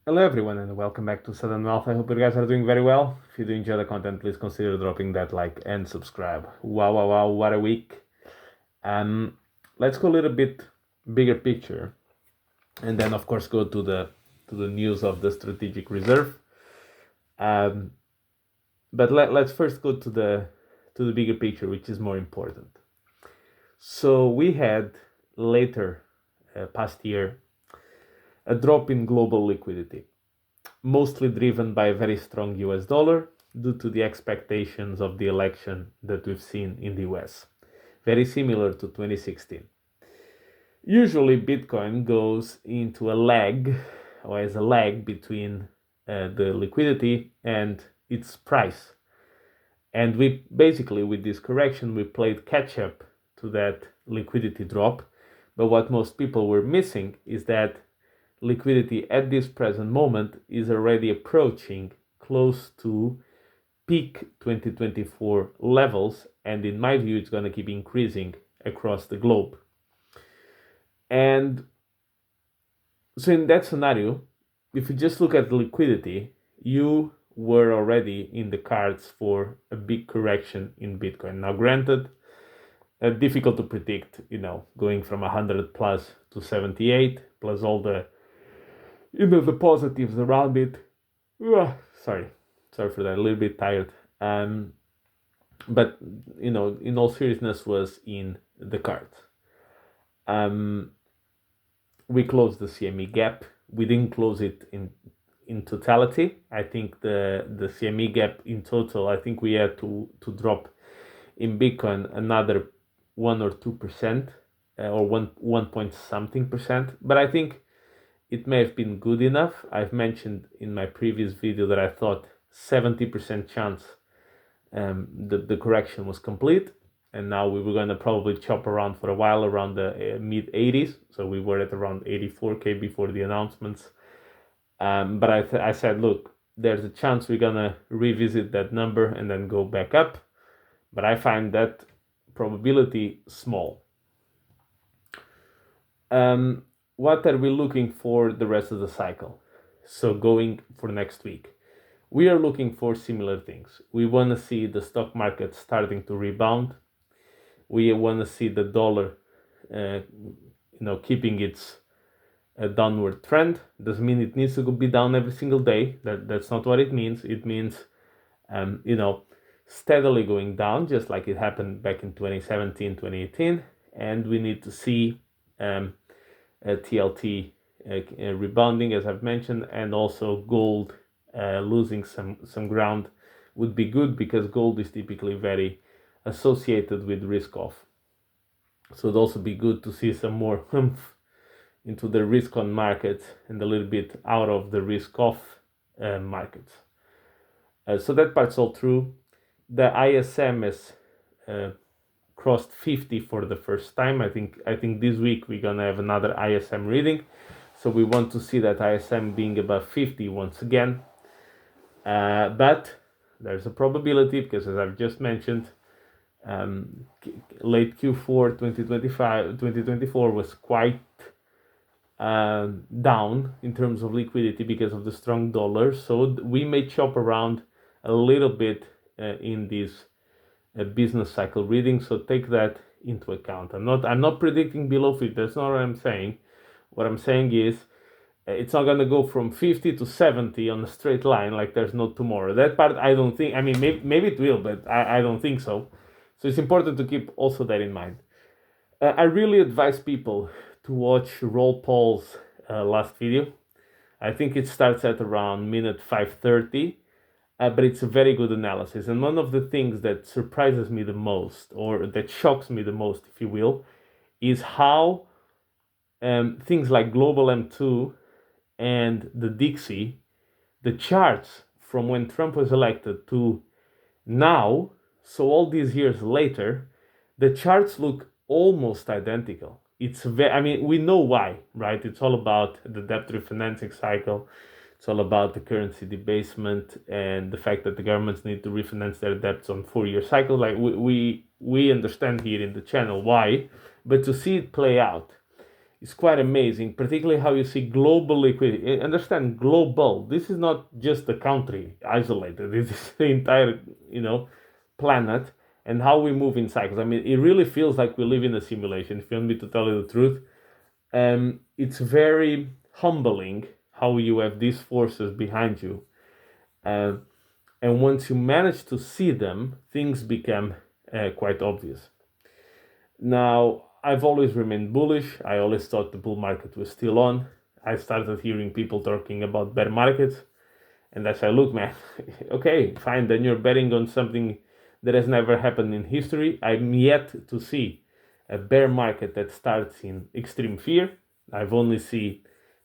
Hello everyone and welcome back to Sudden Wealth. I hope you guys are doing very well. If you do enjoy the content, please consider dropping that like and subscribe. Wow, what a week. Let's go a little bit bigger picture and then of course go to the news of the strategic reserve. But let's first go to the bigger picture, which is more important. So we had later past year a drop in global liquidity, mostly driven by a very strong US dollar due to the expectations of the election that we've seen in the US. Very similar to 2016. Usually Bitcoin goes into a lag, or as a lag between the liquidity and its price. And we basically, with this correction, we played catch up to that liquidity drop. But what most people were missing is that liquidity at this present moment is already approaching close to peak 2024 levels, and in my view it's going to keep increasing across the globe. And so in that scenario, if you just look at the liquidity, you were already in the cards for a big correction in Bitcoin. Now granted, difficult to predict, going from 100 plus to 78 plus all the the positives around it. Sorry for that, a little bit tired. But in all seriousness, was in the cards. We closed the CME gap. We didn't close it in totality. I think the CME gap in total, I think we had to drop in Bitcoin another 1 or 2%, or 1 point something percent. But I think it may have been good enough. I've mentioned in my previous video that I thought 70% chance the correction was complete, and now we were going to probably chop around for a while around the mid 80s. So we were at around 84k before the announcements. But I said, look, there's a chance we're going to revisit that number and then go back up. But I find that probability small. What are we looking for the rest of the cycle? So going for next week, we are looking for similar things. We want to see the stock market starting to rebound. We want to see the dollar, keeping its downward trend. Doesn't mean it needs to be down every single day. That's not what it means. It means, steadily going down, just like it happened back in 2017, 2018. And we need to see TLT rebounding, as I've mentioned, and also gold losing some ground would be good, because gold is typically very associated with risk off. So it'd also be good to see some more humph into the risk on markets and a little bit out of the risk off markets. So that part's all true. The ISM has crossed 50 for the first time. I think this week we're gonna have another ISM reading, so we want to see that ISM being above 50 once again. But there's a probability, because as I've just mentioned, late Q4 2024 was quite down in terms of liquidity because of the strong dollar. So we may chop around a little bit in this business cycle reading, so take that into account. I'm not predicting below 50. That's not what I'm saying. What I'm saying is it's not going to go from 50 to 70 on a straight line like there's no tomorrow. That part I don't think. I mean, maybe it will, but I don't think so. So it's important to keep also that in mind. I really advise people to watch Roll Paul's last video. I think it starts at around minute 5:30. But it's a very good analysis. And one of the things that surprises me the most, or that shocks me the most, if you will, is how things like Global M2 and the Dixie, the charts from when Trump was elected to now, so all these years later, the charts look almost identical. We know why, right? It's all about the debt refinancing cycle. It's all about the currency debasement and the fact that the governments need to refinance their debts on 4-year cycles. Like we understand here in the channel why, but to see it play out is quite amazing, particularly how you see global liquidity. Understand global. This is not just a country isolated. This is the entire, planet, and how we move in cycles. I mean, it really feels like we live in a simulation. If you want me to tell you the truth, it's very humbling how you have these forces behind you, and once you manage to see them, things become quite obvious. Now, I've always remained bullish. I always thought the bull market was still on. I started hearing people talking about bear markets, and I said, look, man, okay, fine, then you're betting on something that has never happened in history. I'm yet to see a bear market that starts in extreme fear. I've only seen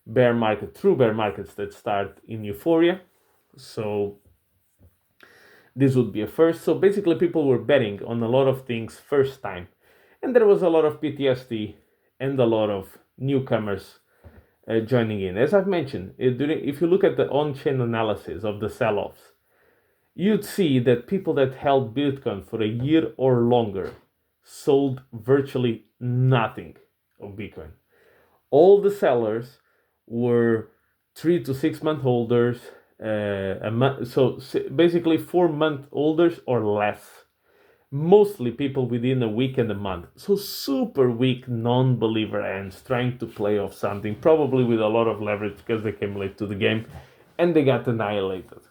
true bear markets that start in euphoria. So this would be a first. So basically, people were betting on a lot of things first time. And there was a lot of PTSD and a lot of newcomers joining in. As I've mentioned, if you look at the on-chain analysis of the sell-offs, you'd see that people that held Bitcoin for a year or longer sold virtually nothing of Bitcoin. All the sellers were 3 to 6 month holders, so basically 4 month holders or less. Mostly people within a week and a month. So super weak non-believer ends trying to play off something, probably with a lot of leverage because they came late to the game and they got annihilated.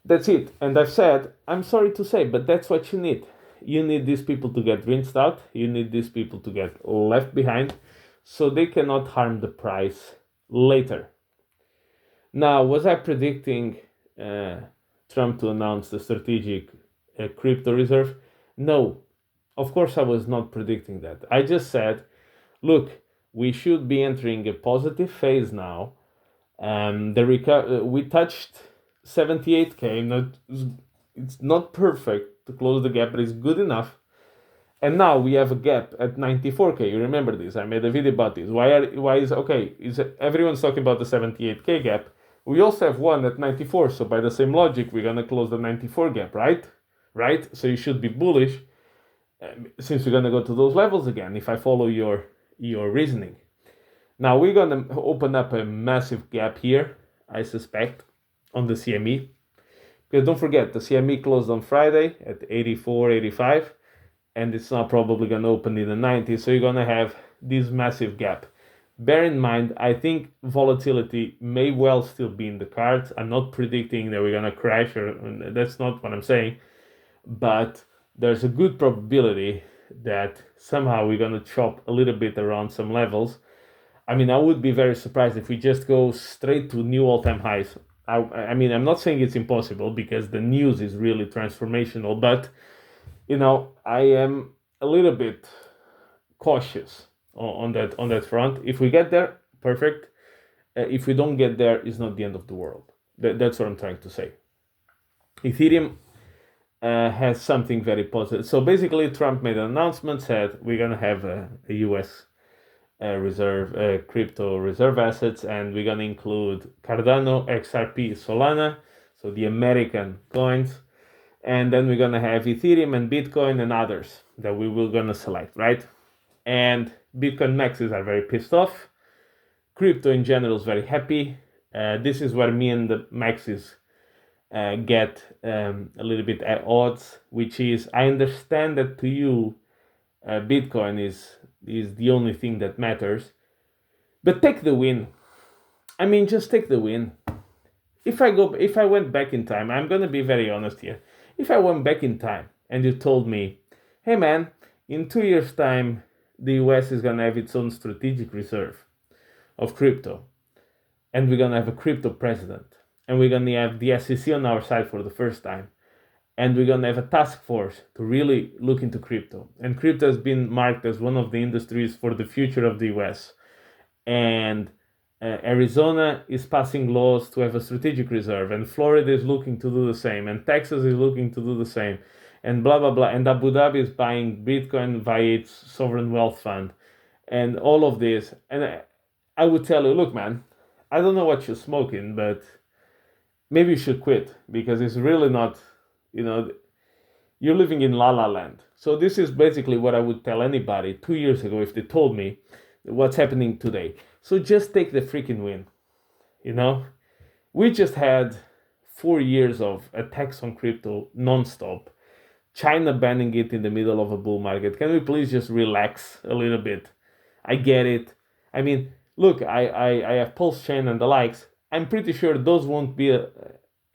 That's it. And I've said, I'm sorry to say, but that's what you need. You need these people to get rinsed out. You need these people to get left behind so they cannot harm the price later. Now, was I predicting Trump to announce the strategic crypto reserve? No, of course I was not predicting that. I just said, look, we should be entering a positive phase now. We touched 78K. It's not perfect to close the gap, but it's good enough. And now we have a gap at 94K. You remember this? I made a video about this. Everyone's talking about the 78K gap. We also have one at 94. So by the same logic, we're gonna close the 94 gap, right? So you should be bullish since we're gonna go to those levels again. If I follow your reasoning. Now we're gonna open up a massive gap here, I suspect, on the CME. Because don't forget, the CME closed on Friday at 84, 85. And it's now probably going to open in the 90s. So you're going to have this massive gap. Bear in mind, I think volatility may well still be in the cards. I'm not predicting that we're going to crash, that's not what I'm saying. But there's a good probability that somehow we're going to chop a little bit around some levels. I mean, I would be very surprised if we just go straight to new all-time highs. I mean, I'm not saying it's impossible because the news is really transformational, but I am a little bit cautious on that front. If we get there, perfect. If we don't get there, it's not the end of the world. That's what I'm trying to say. Ethereum has something very positive. So basically, Trump made an announcement, said we're going to have a US crypto reserve assets, and we're going to include Cardano, XRP, Solana, so the American coins. And then we're going to have Ethereum and Bitcoin and others that we will going to select, right? And Bitcoin maxis are very pissed off. Crypto in general is very happy. This is where me and the maxis get a little bit at odds, which is, I understand that to you, Bitcoin is the only thing that matters. But take the win. I mean, just take the win. If I went back in time, I'm going to be very honest here. If I went back in time and you told me, hey man, in 2 years' time, the US is going to have its own strategic reserve of crypto, and we're going to have a crypto president, and we're going to have the SEC on our side for the first time, and we're going to have a task force to really look into crypto. And crypto has been marked as one of the industries for the future of the US. And Arizona is passing laws to have a strategic reserve, and Florida is looking to do the same, and Texas is looking to do the same, and blah, blah, blah. And Abu Dhabi is buying Bitcoin via its sovereign wealth fund, and all of this. And I would tell you, look, man, I don't know what you're smoking, but maybe you should quit, because it's really not, you're living in la la land. So this is basically what I would tell anybody 2 years ago if they told me what's happening today. So just take the freaking win. You know, we just had 4 years of attacks on crypto nonstop. China banning it in the middle of a bull market. Can we please just relax a little bit? I get it. I mean, look, I have Pulse Chain and the likes. I'm pretty sure those won't be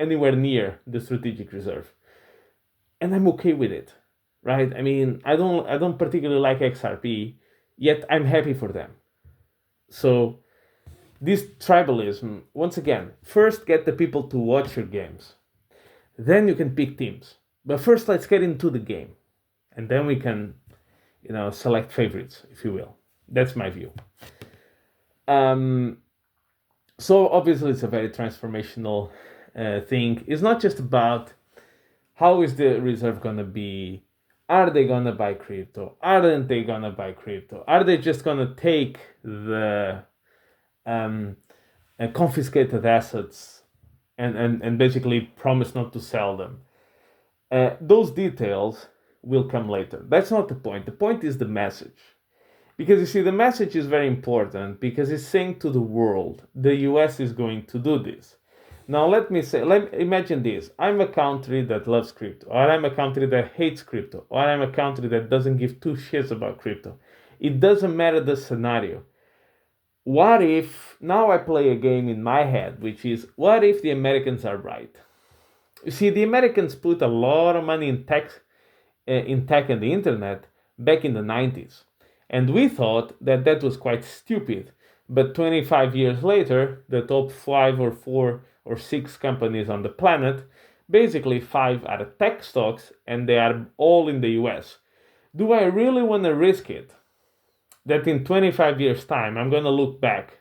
anywhere near the strategic reserve, and I'm okay with it, right? I mean, I don't particularly like XRP, yet I'm happy for them. So this tribalism, once again, first get the people to watch your games, then you can pick teams. But first, let's get into the game, and then we can, select favorites, if you will. That's my view. So obviously, it's a very transformational thing. It's not just about how is the reserve gonna be. Are they gonna buy crypto? Aren't they gonna buy crypto? Are they just gonna take the confiscated assets and basically promise not to sell them? Those details will come later. That's not the point. The point is the message. Because you see, the message is very important because it's saying to the world, the US is going to do this. Now, imagine this. I'm a country that loves crypto, or I'm a country that hates crypto, or I'm a country that doesn't give two shits about crypto. It doesn't matter the scenario. What if, now I play a game in my head, which is, what if the Americans are right? You see, the Americans put a lot of money in tech and the internet back in the 90s. And we thought that was quite stupid. But 25 years later, the top 5 or 4 or 6 companies on the planet, basically 5 are tech stocks, and they are all in the US. Do I really want to risk it? That in 25 years' time, I'm going to look back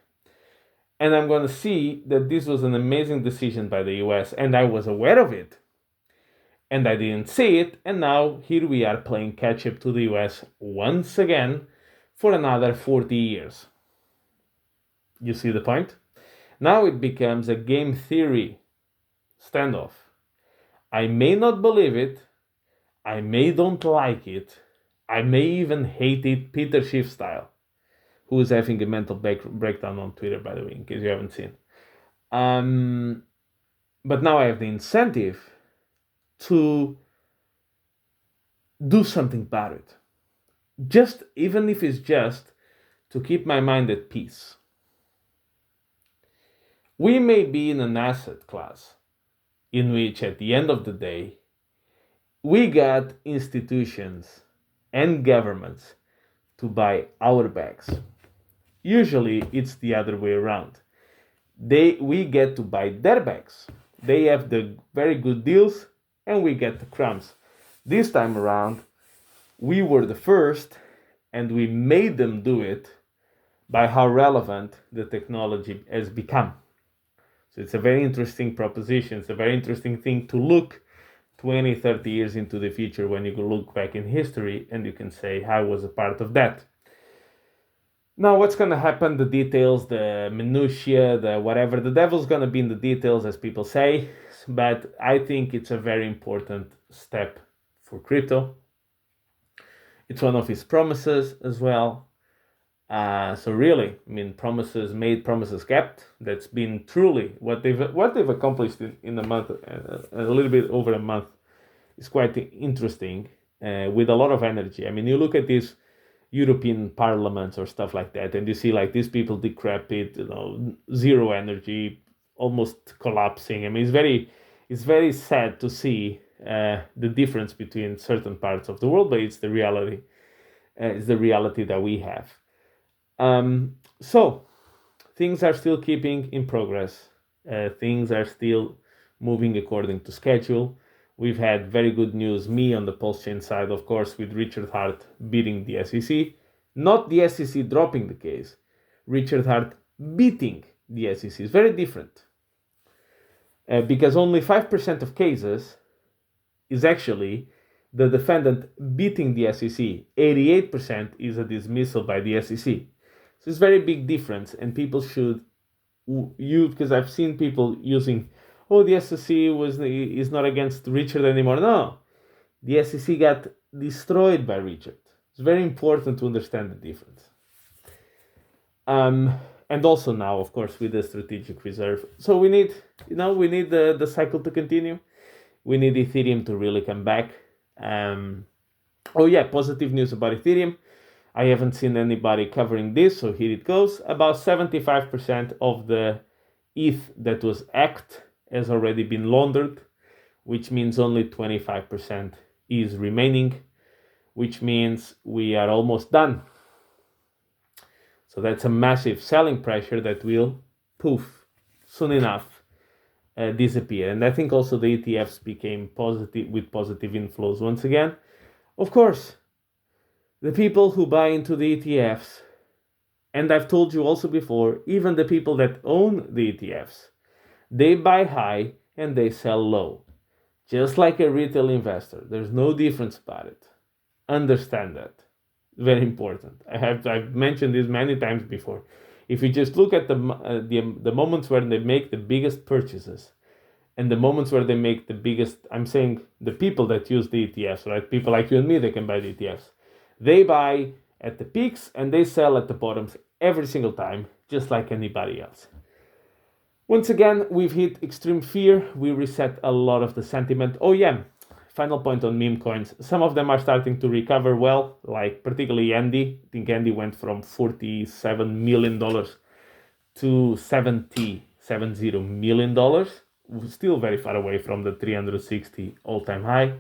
and I'm going to see that this was an amazing decision by the US, and I was aware of it. And I didn't see it, and now here we are playing catch up to the US once again for another 40 years. You see the point? Now it becomes a game theory standoff. I may not believe it, I may don't like it, I may even hate it Peter Schiff style, who is having a mental breakdown on Twitter, by the way, in case you haven't seen. But now I have the incentive to do something about it. Just, even if it's just to keep my mind at peace. We may be in an asset class in which, at the end of the day, we got institutions and governments to buy our bags. Usually, it's the other way around. We get to buy their bags. They have the very good deals, and we get the crumbs. This time around, we were the first, and we made them do it by how relevant the technology has become. So it's a very interesting proposition. It's a very interesting thing to look 20, 30 years into the future when you look back in history and you can say, I was a part of that. Now, what's going to happen, the details, the minutiae, the whatever, the devil's going to be in the details, as people say, but I think it's a very important step for crypto. It's one of his promises as well. So really, I mean, promises made, promises kept. That's been truly what they've accomplished in a month, a little bit over a month, is quite interesting, with a lot of energy. I mean, you look at these European parliaments or stuff like that, and you see like these people decrepit, zero energy, almost collapsing. I mean, it's very sad to see the difference between certain parts of the world, but it's the reality. It's the reality that we have. So things are still keeping in progress. Things are still moving according to schedule. We've had very good news, me on the Pulse Chain side, of course, with Richard Hart beating the SEC. Not the SEC dropping the case. Richard Hart beating the SEC. It's very different. Because only 5% of cases is actually the defendant beating the SEC. 88% is a dismissal by the SEC. So it's a very big difference, and people should use, because I've seen people using, the SEC is not against Richard anymore. No, the SEC got destroyed by Richard. It's very important to understand the difference. And also now, of course, with the strategic reserve. So we need, the cycle to continue. We need Ethereum to really come back. Oh yeah, positive news about Ethereum. I haven't seen anybody covering this, so here it goes. About 75% of the ETH that was hacked has already been laundered, which means only 25% is remaining, which means we are almost done. So that's a massive selling pressure that will, poof, soon enough disappear. And I think also the ETFs became positive with positive inflows once again. Of course, the people who buy into the ETFs, and I've told you also before, even the people that own the ETFs, they buy high and they sell low. Just like a retail investor. There's no difference about it. Understand that. Very important. I've mentioned this many times before. If you just look at the moments where they make the biggest purchases and the moments where they make the biggest, I'm saying the people that use the ETFs, right? People like you and me, they can buy the ETFs. They buy at the peaks and they sell at the bottoms every single time, just like anybody else. Once again, we've hit extreme fear. We reset a lot of the sentiment. Oh yeah, final point on meme coins. Some of them are starting to recover well, like particularly Andy. I think Andy went from $47 million to $70 million. Still very far away from the 360 all-time high.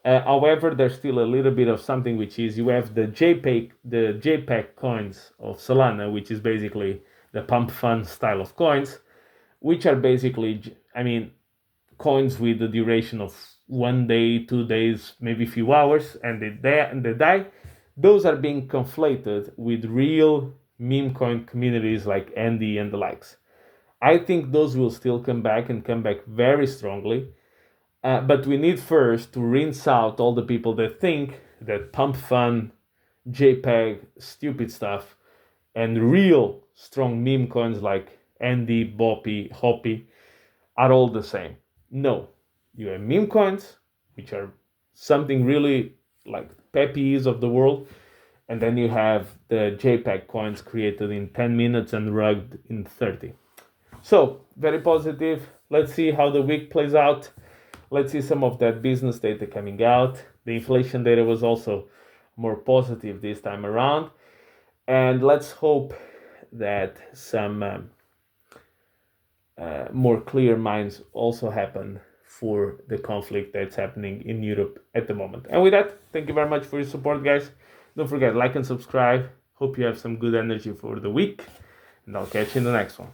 However, there's still a little bit of something, which is you have the JPEG coins of Solana, which is basically the pump fund style of coins, which are basically, coins with the duration of 1 day, 2 days, maybe a few hours, and they die. Those are being conflated with real meme coin communities like Andy and the likes. I think those will still come back and come back very strongly. But we need first to rinse out all the people that think that pump fun, JPEG, stupid stuff, and real strong meme coins like Andy, Boppy, Hoppy are all the same. No, you have meme coins, which are something really like Pepe's of the world, and then you have the JPEG coins created in 10 minutes and rugged in 30. So, very positive. Let's see how the week plays out. Let's see some of that business data coming out. The inflation data was also more positive this time around. And let's hope that some more clear minds also happen for the conflict that's happening in Europe at the moment. And with that, thank you very much for your support, guys. Don't forget, like and subscribe. Hope you have some good energy for the week. And I'll catch you in the next one.